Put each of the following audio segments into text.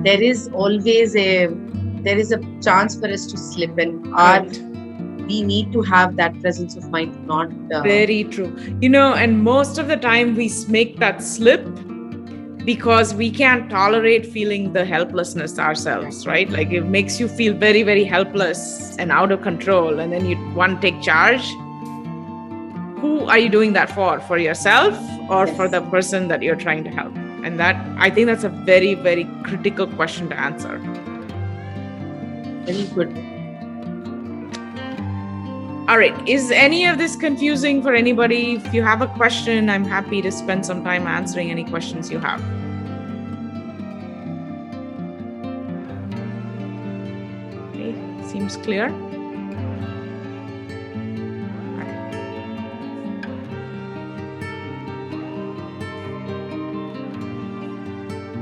there is always a chance for us to slip, and we need to have that presence of mind to not very true. And most of the time we make that slip because we can't tolerate feeling the helplessness ourselves, right? Like it makes you feel very, very helpless and out of control, and then you want to take charge. Who are you doing that for? For yourself or for the person that you're trying to help? And I think that's a very, very critical question to answer. Very good. All right. Is any of this confusing for anybody? If you have a question, I'm happy to spend some time answering any questions you have. Okay. Seems clear.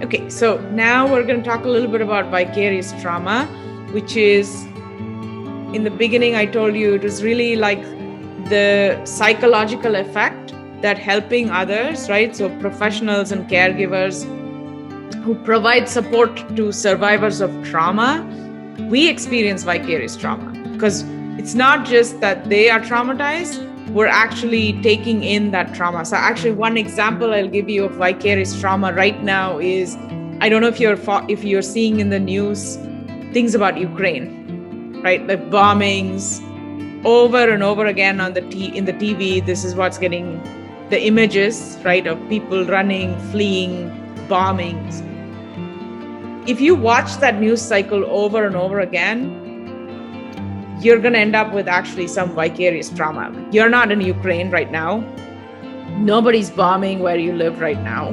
Okay, so now we're going to talk a little bit about vicarious trauma, which is, in the beginning, I told you it was really like the psychological effect that helping others, right? So professionals and caregivers who provide support to survivors of trauma, we experience vicarious trauma because it's not just that they are traumatized, we're actually taking in that trauma. So actually one example I'll give you of vicarious trauma right now is, I don't know if you're seeing in the news things about Ukraine, right? The bombings over and over again in the TV. This is what's getting the images, right, of people running, fleeing, bombings. If you watch that news cycle over and over again, you're going to end up with actually some vicarious trauma. You're not in Ukraine right now. Nobody's bombing where you live right now,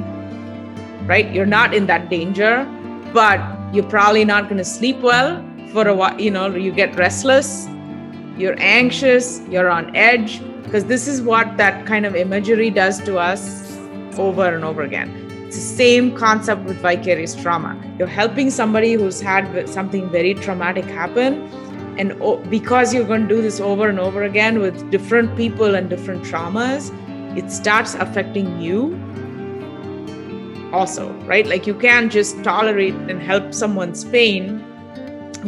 right? You're not in that danger, but you're probably not going to sleep well for a while. You get restless, you're anxious, you're on edge, because this is what that kind of imagery does to us over and over again. It's the same concept with vicarious trauma. You're helping somebody who's had something very traumatic happen, and because you're going to do this over and over again with different people and different traumas, it starts affecting you also, right? Like you can't just tolerate and help someone's pain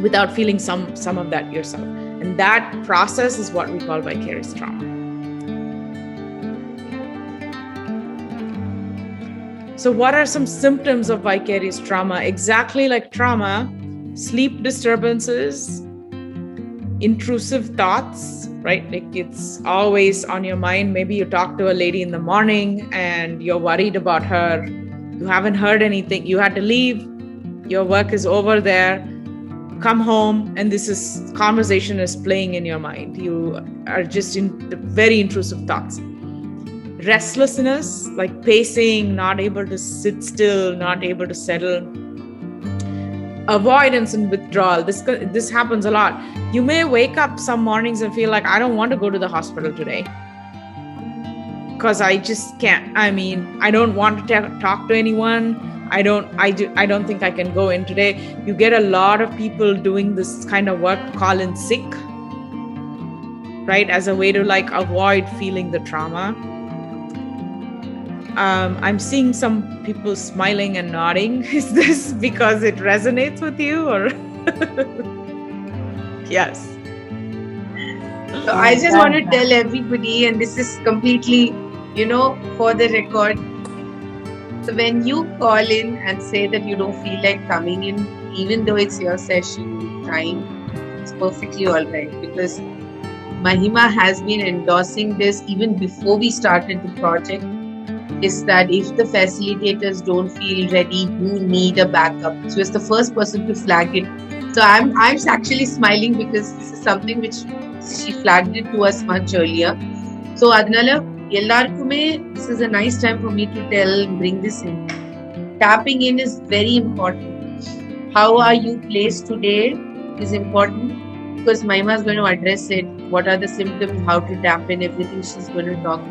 without feeling some of that yourself. And that process is what we call vicarious trauma. So what are some symptoms of vicarious trauma? Exactly like trauma, sleep disturbances, intrusive thoughts, right? Like it's always on your mind. Maybe you talk to a lady in the morning and you're worried about her. You haven't heard anything. You had to leave. Your work is over there. Come home and this conversation is playing in your mind. You are just in very intrusive thoughts. Restlessness, like pacing, not able to sit still, not able to settle. Avoidance and withdrawal. This happens a lot. You may wake up some mornings and feel like, I don't want to go to the hospital today because I just can't. I mean, I don't want to talk to anyone. I don't think I can go in today. You get a lot of people doing this kind of work, call in sick, right? As a way to like avoid feeling the trauma. I'm seeing some people smiling and nodding. Is this because it resonates with you or? Yes. So I just want to tell everybody, and this is completely, for the record. So when you call in and say that you don't feel like coming in, even though it's your session time, it's perfectly all right, because Mahima has been endorsing this even before we started the project. Is that if the facilitators don't feel ready, you need a backup. She was the first person to flag it. So I'm actually smiling because this is something which she flagged it to us much earlier. So Adnala, this is a nice time for me to bring this in. Tapping in is very important. How are you placed today is important because Mahima is going to address it. What are the symptoms, how to tap in, everything she's going to talk.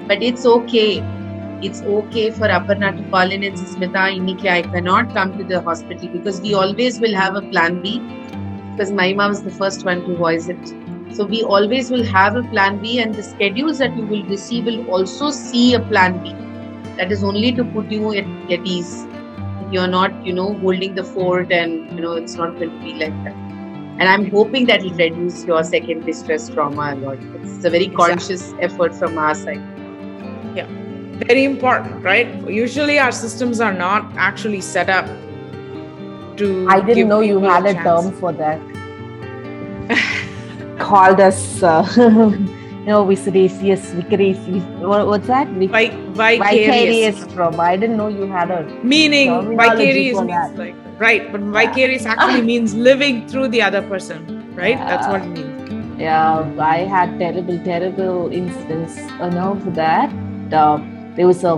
But it's okay. It's okay for Aparna to call in and say, Smita, I cannot come to the hospital, because we always will have a plan B, because Mahima was the first one to voice it. So we always will have a plan B, and the schedules that you will receive will also see a plan B. That is only to put you at ease. you're not, holding the fort, and, it's not going to be like that. And I'm hoping that will reduce your secondary stress trauma a lot. It's a very conscious effort from our side. Yeah. Very important, right? Usually our systems are not actually set up to. I didn't know you had a term for that. Called as, vicarious. What's that? Vicarious trauma. I didn't know you had a meaning. Vicarious means like, right, but vicarious actually means living through the other person, right? That's what it means. Yeah, I had terrible incidents, for that. There was a